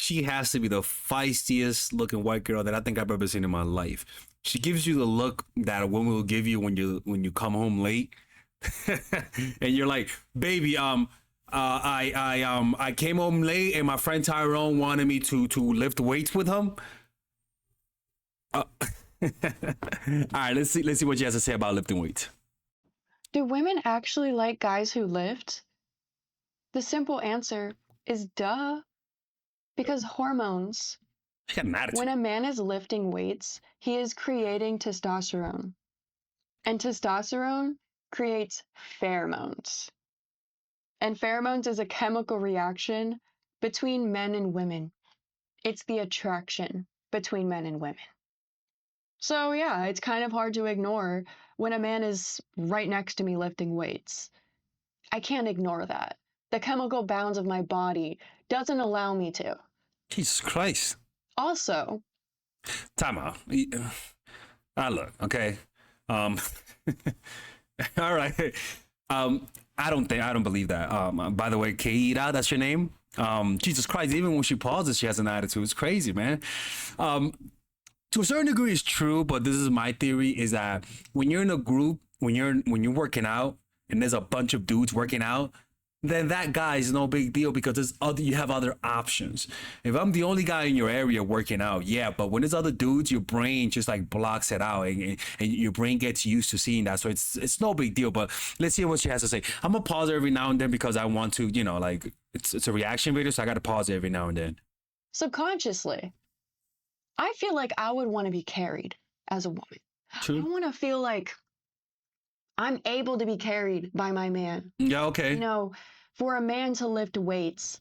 she has to be the feistiest looking white girl that I think I've ever seen in my life. She gives you the look that a woman will give you when you come home late, and you're like, baby, I came home late, and my friend Tyrone wanted me to lift weights with him. All right, let's see what she has to say about lifting weights. Do women actually like guys who lift? The simple answer is duh. Because hormones. She got an attitude. When a man is lifting weights, he is creating testosterone. And testosterone creates pheromones. And pheromones is a chemical reaction between men and women. It's the attraction between men and women. So yeah, it's kind of hard to ignore when a man is right next to me lifting weights. I can't ignore that. The chemical bounds of my body doesn't allow me to. Jesus Christ. Also, time out. Look, okay. All right. I don't believe that. By the way, Keira, that's your name. Jesus Christ, even when she pauses, she has an attitude. It's crazy, man. To a certain degree, it's true, but this is my theory: is that when you're in a group, when you're working out, and there's a bunch of dudes working out, then that guy is no big deal because you have other options. If I'm the only guy in your area working out, yeah, but when there's other dudes, your brain just like blocks it out, and your brain gets used to seeing that. So it's no big deal. But let's see what she has to say. I'm gonna pause every now and then because I want to, like it's a reaction video, so I gotta pause every now and then. Subconsciously, I feel like I would want to be carried as a woman. True. I want to feel like I'm able to be carried by my man. Yeah, okay. For a man to lift weights,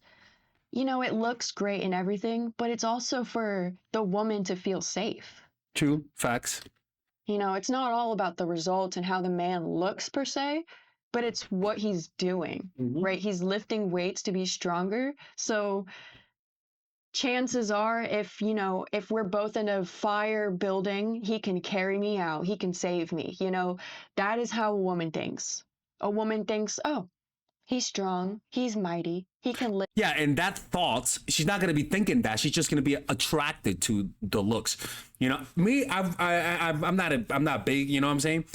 it looks great and everything, but it's also for the woman to feel safe. True. Facts. It's not all about the result and how the man looks per se, but it's what he's doing, right? He's lifting weights to be stronger. So chances are if we're both in a fire building, he can carry me out. He can save me. That is how a woman thinks. A woman thinks, oh, he's strong. He's mighty. He can lift. Yeah, and that thoughts, she's not gonna be thinking that. She's just gonna be attracted to the looks. Me, I'm not big. You know what I'm saying?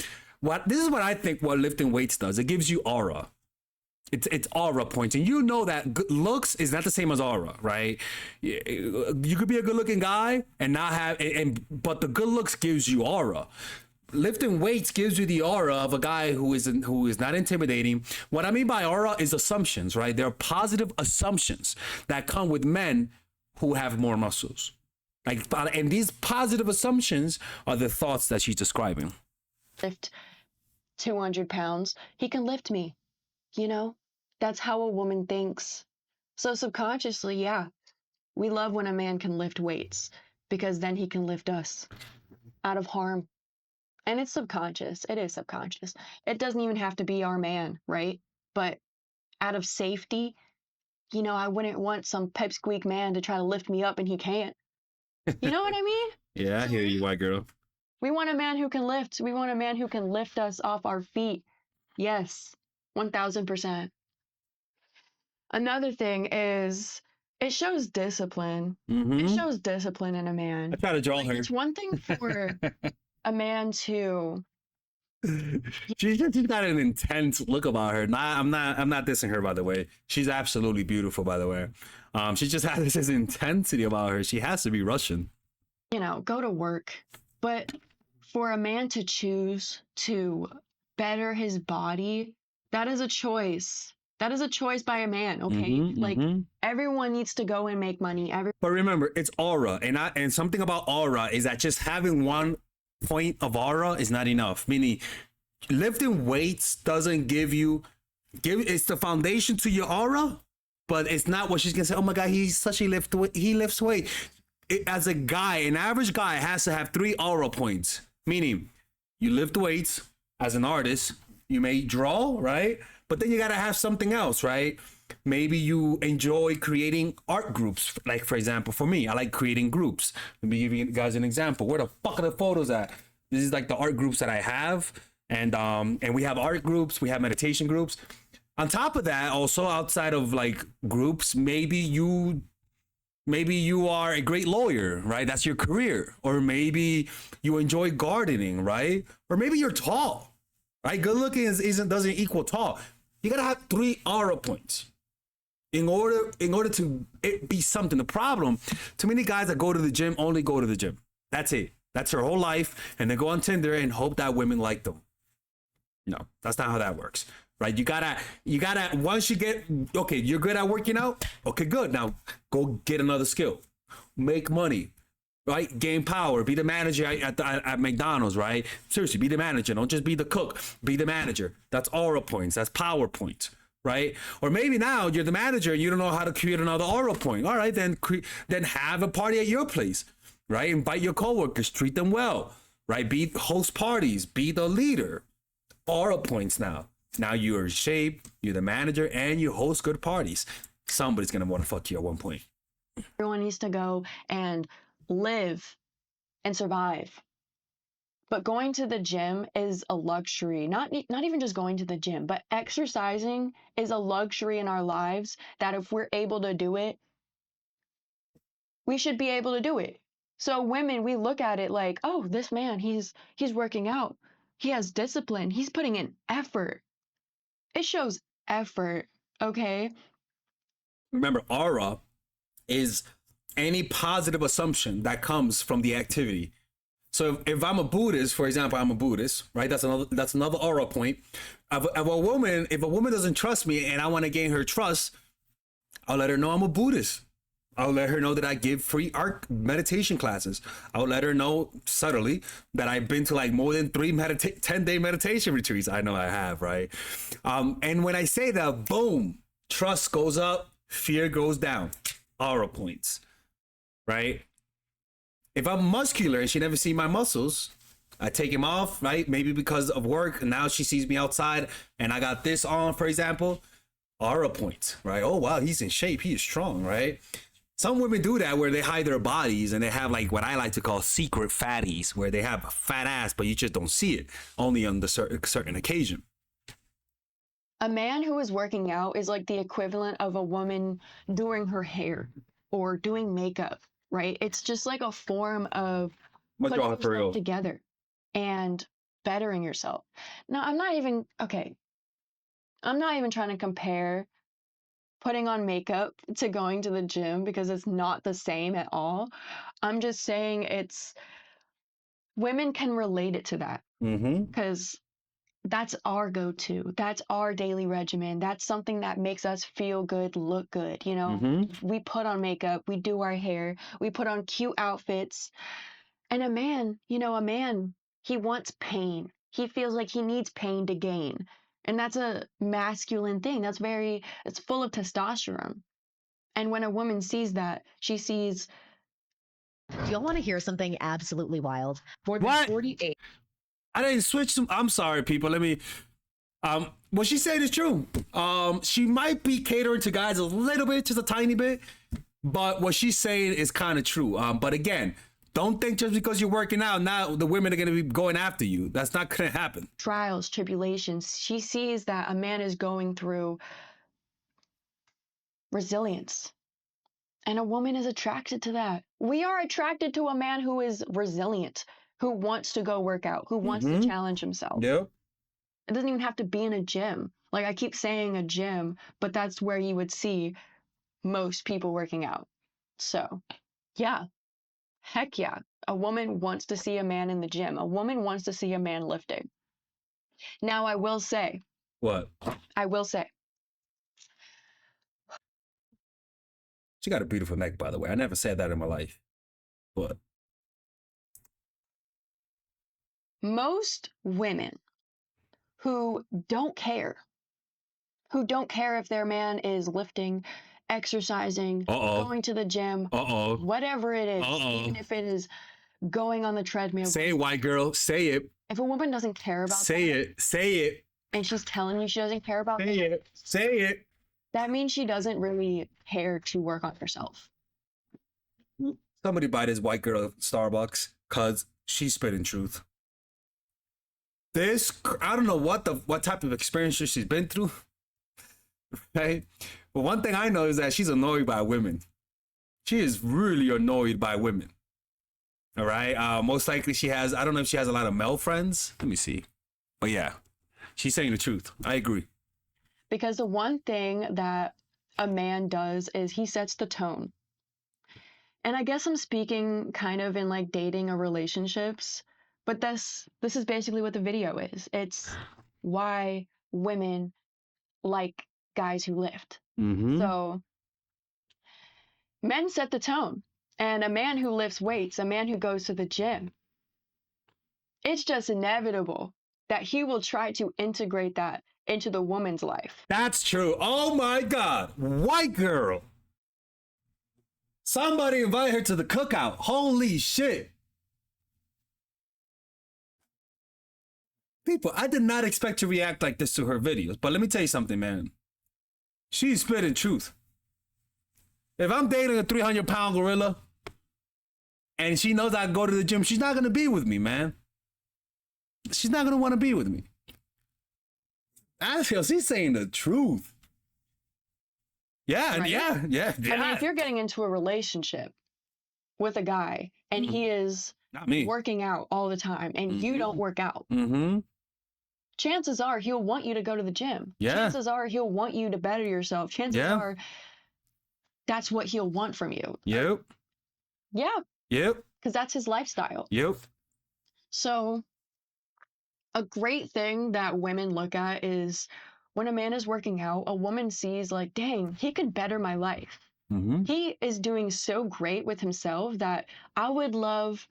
This is what I think. What lifting weights does, it gives you aura. It's aura points, and that good looks is not the same as aura, right? You could be a good-looking guy and not have, but the good looks gives you aura. Lifting weights gives you the aura of a guy who is not intimidating. What I mean by aura is assumptions, right? There are positive assumptions that come with men who have more muscles. And these positive assumptions are the thoughts that she's describing. Lift 200 pounds. He can lift me. That's how a woman thinks. So subconsciously, yeah, we love when a man can lift weights because then he can lift us out of harm. And it's subconscious. It is subconscious. It doesn't even have to be our man, right? But out of safety, I wouldn't want some pipsqueak man to try to lift me up and he can't. You know what I mean? Yeah, I hear you, white girl. We want a man who can lift. We want a man who can lift us off our feet. Yes, 1000%. Another thing is it shows discipline. It shows discipline in a man. I try to draw her. It's one thing for a man to. She's got an intense look about her. I'm not dissing her, by the way. She's absolutely beautiful, by the way. She just has this intensity about her. She has to be Russian. Go to work. But for a man to choose to better his body, that is a choice. That is a choice by a man, okay? Everyone needs to go and make money. But remember, it's aura. And something about aura is that just having one point of aura is not enough. Meaning, lifting weights doesn't it's the foundation to your aura, but it's not what she's gonna say. Oh my God, he lifts weight. As a guy, an average guy has to have 3 aura points. Meaning, you lift weights as an artist. You may draw, right? But then you gotta have something else, right? Maybe you enjoy creating art groups. Like, for example, for me, I like creating groups. Let me give you guys an example. Where the fuck are the photos at? This is like the art groups that I have. And we have art groups, we have meditation groups. On top of that, also outside of like groups, maybe you Maybe you are a great lawyer, right? That's your career. Or maybe you enjoy gardening, right? Or maybe you're tall, right? Good looking isn't doesn't equal tall. You gotta have 3 aura points in order to it be something. The problem, too many guys that go to the gym only go to the gym. That's it. That's their whole life, and they go on Tinder and hope that women like them. No, that's not how that works. Right? You gotta once you get okay, you're good at working out. Okay, good. Now go get another skill. Make money. Right? Gain power. Be the manager at McDonald's, right? Seriously, be the manager. Don't just be the cook. Be the manager. That's aura points. That's power points. Right? Or maybe now you're the manager and you don't know how to create another aura point. All right, then have a party at your place. Right? Invite your coworkers, treat them well. Right? Host parties, be the leader. Aura points now. Now you're in shape, you're the manager, and you host good parties. Somebody's gonna want to fuck you at one point. Everyone needs to go and live and survive. But going to the gym is a luxury. Not even just going to the gym, but exercising is a luxury in our lives that if we're able to do it, we should be able to do it. So women, we look at it like, oh, this man, he's working out. He has discipline. He's putting in effort. It shows effort, okay? Remember, aura is any positive assumption that comes from the activity. So if I'm a Buddhist, for example, I'm a Buddhist, right? That's another aura point. If a woman doesn't trust me and I want to gain her trust, I'll let her know I'm a Buddhist. I'll let her know that I give free art meditation classes. I'll let her know subtly that I've been to like more than 10-day meditation retreats. I know I have, right? And when I say that, boom, trust goes up, fear goes down. Aura points, right? If I'm muscular and she never seen my muscles, I take him off, right? Maybe because of work. And now she sees me outside and I got this on, for example. Aura points, right? Oh, wow, he's in shape. He is strong, right? Some women do that where they hide their bodies and they have like what I like to call secret fatties, where they have a fat ass, but you just don't see it, only on the certain occasion. A man who is working out is like the equivalent of a woman doing her hair or doing makeup, right? It's just like a form of putting yourself together and bettering yourself. Now, I'm not even trying to compare putting on makeup to going to the gym because it's not the same at all. I'm just saying women can relate it to that because that's our go-to. That's our daily regimen. That's something that makes us feel good, look good. You know, we put on makeup, we do our hair, we put on cute outfits. And a man, he wants pain. He feels like he needs pain to gain. And that's a masculine thing. It's full of testosterone. And when a woman sees that, she sees. You'll want to hear something absolutely wild. More than 48. I didn't switch them. I'm sorry, people. Let me. What she said is true. She might be catering to guys a little bit, just a tiny bit, but what she's saying is kind of true. But again, don't think just because you're working out, now the women are going to be going after you. That's not going to happen. Trials, tribulations. She sees that a man is going through resilience. And a woman is attracted to that. We are attracted to a man who is resilient, who wants to go work out, who wants to challenge himself. Yeah. It doesn't even have to be in a gym. Like I keep saying a gym, but that's where you would see most people working out. So, yeah. Heck yeah. A woman wants to see a man in the gym. A woman wants to see a man lifting. Now, I will say. What? I will say. She got a beautiful neck, by the way. I never said that in my life. What? Most women who don't care if their man is lifting, exercising, going to the gym, whatever it is, even if it is going on the treadmill. Say it, white girl. Say it. If a woman doesn't care about Say it. And she's telling you she doesn't care about Say it. That means she doesn't really care to work on herself. Somebody buy this white girl at Starbucks, cause she's spitting truth. I don't know what type of experience she's been through, right? But one thing I know is that she's annoyed by women. She is really annoyed by women. All right. Most likely she has, I don't know if she has a lot of male friends. Let me see. But yeah, she's saying the truth. I agree. Because the one thing that a man does is he sets the tone. And I guess I'm speaking kind of in like dating or relationships, but this is basically what the video is. It's why women like guys who lift. Mm-hmm. So men set the tone. And a man who lifts weights, a man who goes to the gym, it's just inevitable that he will try to integrate that into the woman's life. That's true. Oh my God. White girl. Somebody invite her to the cookout. Holy shit. People, I did not expect to react like this to her videos, but let me tell you something, man. She's spitting truth. If I'm dating a 300-pound gorilla and she knows I go to the gym, she's not going to be with me, man. She's not going to want to be with me. I feel she's saying the truth. Yeah, Right? yeah. I mean, if you're getting into a relationship with a guy and he is Not me. working out all the time and you don't work out, Mm-hmm. chances are he'll want you to go to the gym. Yeah. Chances are he'll want you to better yourself. Chances Yeah. are that's what he'll want from you. Yep. Yeah, Yep. because that's his lifestyle. Yep. So a great thing that women look at is when a man is working out, a woman sees like, dang, he could better my life. Mm-hmm. He is doing so great with himself that I would love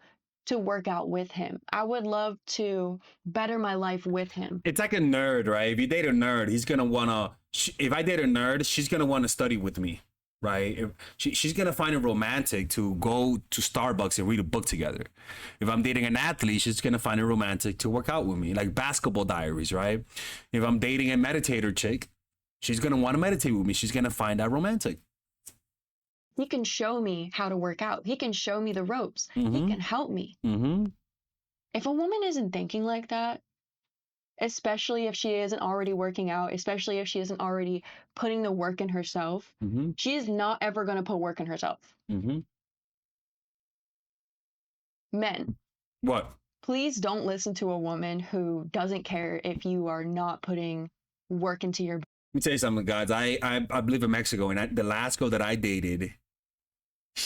to work out with him. I would love to better my life with him. It's like a nerd, right? If you date a nerd, he's gonna wanna. If I date a nerd, she's gonna want to study with me, right? If she's gonna find it romantic to go to Starbucks and read a book together. If I'm dating an athlete, she's gonna find it romantic to work out with me, like Basketball Diaries, right? If I'm dating a meditator chick, she's gonna want to meditate with me. She's gonna find that romantic. He can show me how to work out. He can show me the ropes. He Mhm. can help me. Mm-hmm. If a woman isn't thinking like that, especially if she isn't already working out, especially if she isn't already putting the work in herself, Mm-hmm. she is not ever going to put work in herself. Mm-hmm. Men, What? please don't listen to a woman who doesn't care if you are not putting work into your. Let me tell you something, guys. I live in Mexico, and the last girl that I dated,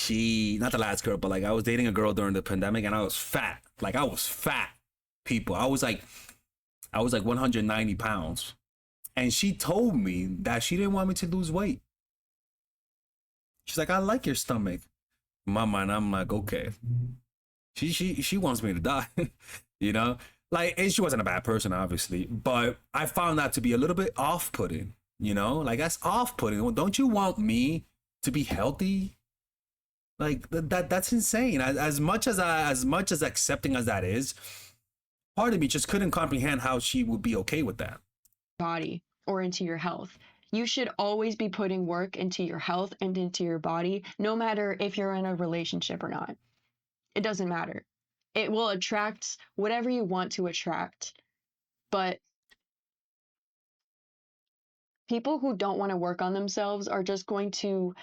not the last girl, but like I was dating a girl during the pandemic, and I was fat. Like I was fat, people. I was like 190 pounds, and she told me that she didn't want me to lose weight. She's like, I like your stomach. In my mind, I'm like, okay. She wants me to die, you know. Like, and she wasn't a bad person, obviously, but I found that to be a little bit off-putting, you know? Like, that's off-putting. Well, don't you want me to be healthy? Like, that's insane. As much as accepting as that is, part of me just couldn't comprehend how she would be okay with that. Body or into your health. You should always be putting work into your health and into your body, no matter if you're in a relationship or not. It doesn't matter. It will attract whatever you want to attract. But people who don't want to work on themselves are just going to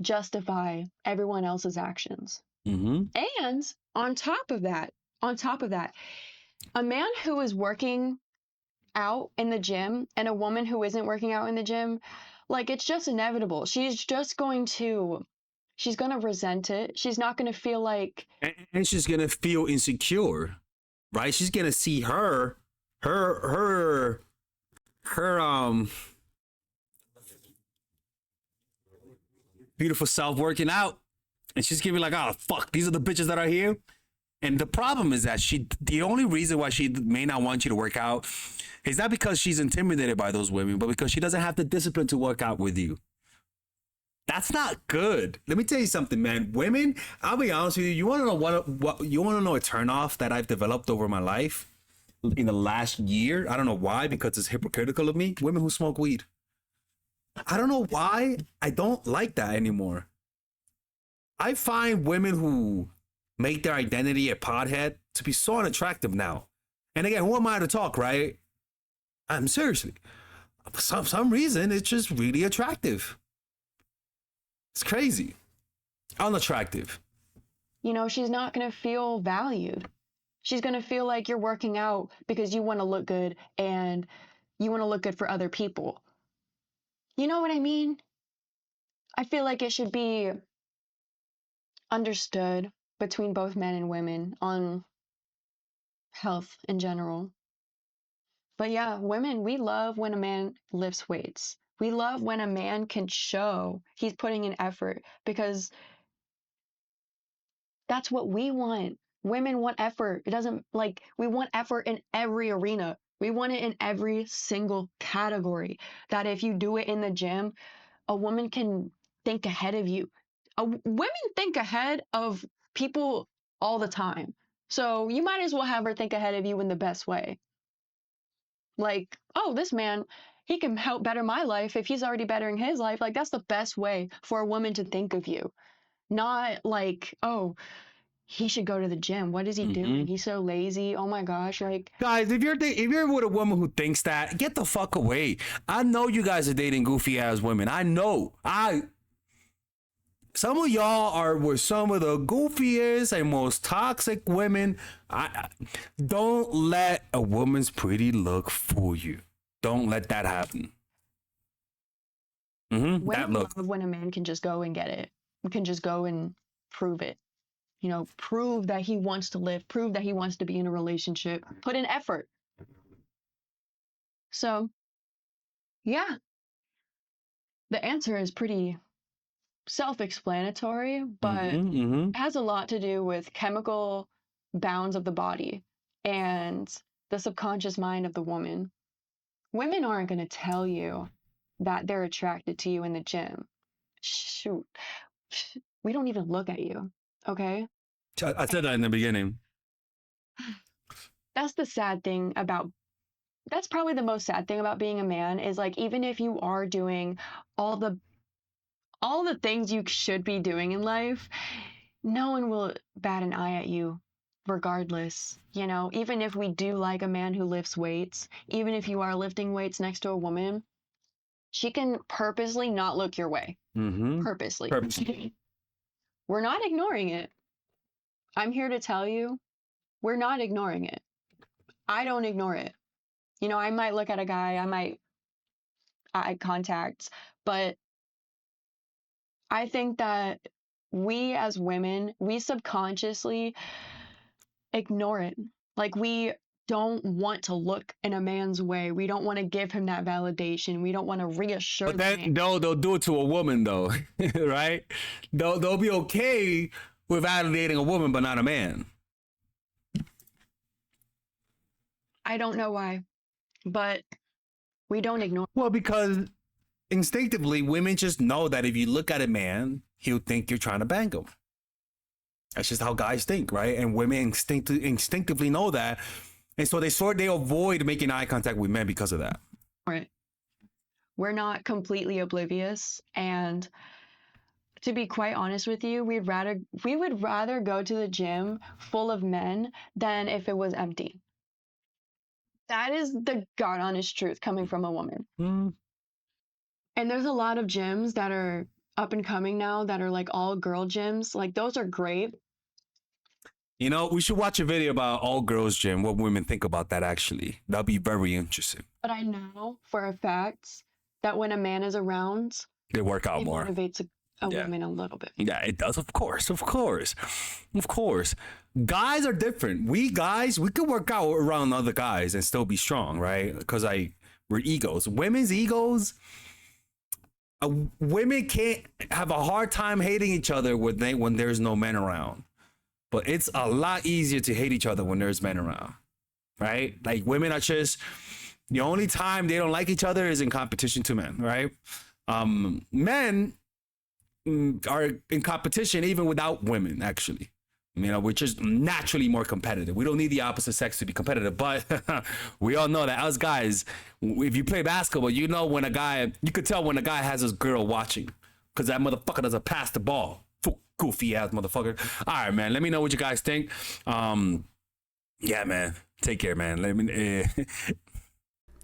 justify everyone else's actions. Mm-hmm. And on top of that, a man who is working out in the gym and a woman who isn't working out in the gym, like it's just inevitable. She's going to resent it. She's not going to feel like, And she's gonna feel insecure, right? She's gonna see her beautiful self working out, and she's gonna be like, oh fuck, these are the bitches that are here. And the problem is that the only reason why she may not want you to work out is not because she's intimidated by those women, but because she doesn't have the discipline to work out with you. That's not good. Let me tell you something, man. Women, I'll be honest with you. You want to know what you want to know a turnoff that I've developed over my life in the last year? I don't know why, because it's hypocritical of me. Women who smoke weed. I don't know why. I don't like that anymore. I find women who make their identity a pothead to be so unattractive now. And again, who am I to talk, right? I'm seriously. For some reason, it's just really attractive. It's crazy. Unattractive. You know, she's not going to feel valued. She's going to feel like you're working out because you want to look good and you want to look good for other people. You know what I mean? I feel like it should be understood between both men and women on health in general. But yeah, women, we love when a man lifts weights. We love when a man can show he's putting in effort because that's what we want. Women want effort. It doesn't like we want effort in every arena. We want it in every single category. That if you do it in the gym, a woman can think ahead of you. Women think ahead of people all the time. So you might as well have her think ahead of you in the best way. Like, oh, this man, he can help better my life if he's already bettering his life. Like, that's the best way for a woman to think of you. Not like, oh, he should go to the gym. What is he doing? He's so lazy. Oh my gosh. Like, Guys, if you're with a woman who thinks that, get the fuck away. I know you guys are dating goofy ass women. I know. Some of y'all are with some of the goofiest and most toxic women. Don't let a woman's pretty look fool you. Don't let that happen. That women look. love when a man can just go and get it. Can just go and prove it. You know, prove that he wants to live, prove that he wants to be in a relationship, put in effort. So, yeah, the answer is pretty self-explanatory, but it has a lot to do with chemical bounds of the body and the subconscious mind of the woman. Women aren't going to tell you that they're attracted to you in the gym. Shoot, we don't even look at you, okay? I said that in the beginning. That's the sad thing about, that's probably the most sad thing about being a man is like, even if you are doing all the things you should be doing in life, no one will bat an eye at you regardless. You know, even if we do like a man who lifts weights, even if you are lifting weights next to a woman, she can purposely not look your way. Purposely. We're not ignoring it. I'm here to tell you, we're not ignoring it. I don't ignore it. You know, I might look at a guy, I might eye contact, but I think that we as women, we subconsciously ignore it. Like we don't want to look in a man's way. We don't want to give him that validation. We don't want to reassure But then they'll do it to a woman though, right? They'll be okay with validating a woman, but not a man. I don't know why, but we don't ignore. Well, because instinctively, women just know that if you look at a man, he'll think you're trying to bang him. That's just how guys think, right? And women instinctively know that. And so they avoid making eye contact with men because of that. Right. We're not completely oblivious. And to be quite honest with you, we would rather go to the gym full of men than if it was empty. That is the God honest truth coming from a woman. And there's a lot of gyms that are up and coming now that are like all girl gyms. Like those are great. You know, we should watch a video about all girls gym, what women think about that actually. That'll be very interesting. But I know for a fact that when a man is around, they work out it more. Motivates a woman a little bit. Yeah, it does. Of course. Guys are different. We guys, we could work out around other guys and still be strong, right? Because we're egos. Women's egos, women can't have a hard time hating each other when there's no men around. But it's a lot easier to hate each other when there's men around, right? Like women are just, the only time they don't like each other is in competition to men, right? Men are in competition even without women, actually. You know, we're just naturally more competitive. We don't need the opposite sex to be competitive, but we all know that us guys, if you play basketball, you know when you could tell when a guy has his girl watching because that motherfucker doesn't pass the ball. Goofy ass motherfucker. All right, man. Let me know what you guys think. Yeah, man. Take care, man.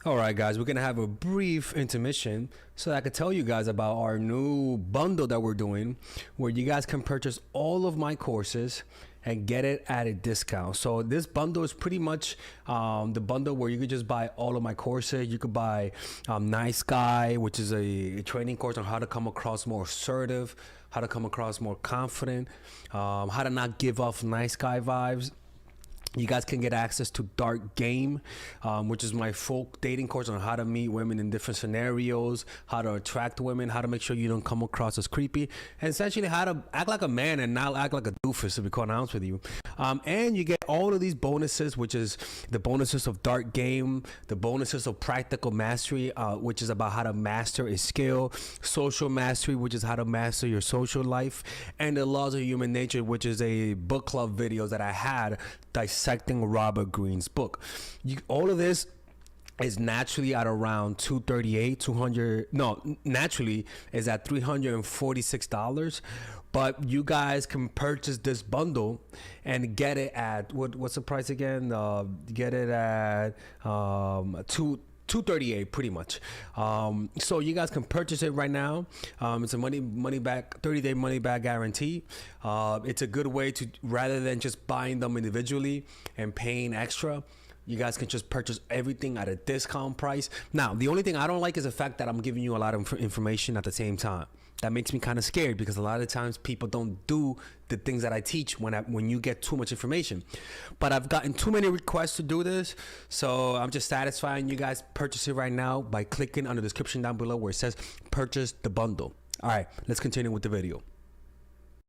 All right, guys, we're gonna have a brief intermission so that I could tell you guys about our new bundle that we're doing, where you guys can purchase all of my courses and get it at a discount. So this bundle is pretty much the bundle where you could just buy all of my courses. You could buy Nice Guy, which is a training course on how to come across more assertive, how to come across more confident, how to not give off nice guy vibes. You guys can get access to Dark Game, which is my full dating course on how to meet women in different scenarios, how to attract women, how to make sure you don't come across as creepy, and essentially how to act like a man and not act like a doofus, to be quite honest with you. And you get all of these bonuses, which is the bonuses of Dark Game, the bonuses of Practical Mastery, which is about how to master a skill, Social Mastery, which is how to master your social life, and the Laws of Human Nature, which is a book club videos that I had dissecting Robert Greene's book. All of this is naturally at around naturally is at $346, but you guys can purchase this bundle and get it at what's the price again? Get it at $238 pretty much. So you guys can purchase it right now. It's a money back 30-day money back guarantee. It's a good way to, rather than just buying them individually and paying extra, you guys can just purchase everything at a discount price. Now, the only thing I don't like is the fact that I'm giving you a lot of information at the same time. That makes me kind of scared, because a lot of times people don't do the things that I teach when you get too much information. But I've gotten too many requests to do this, so I'm just satisfying you guys. Purchase it right now by clicking on the description down below where it says purchase the bundle. All right, let's continue with the video.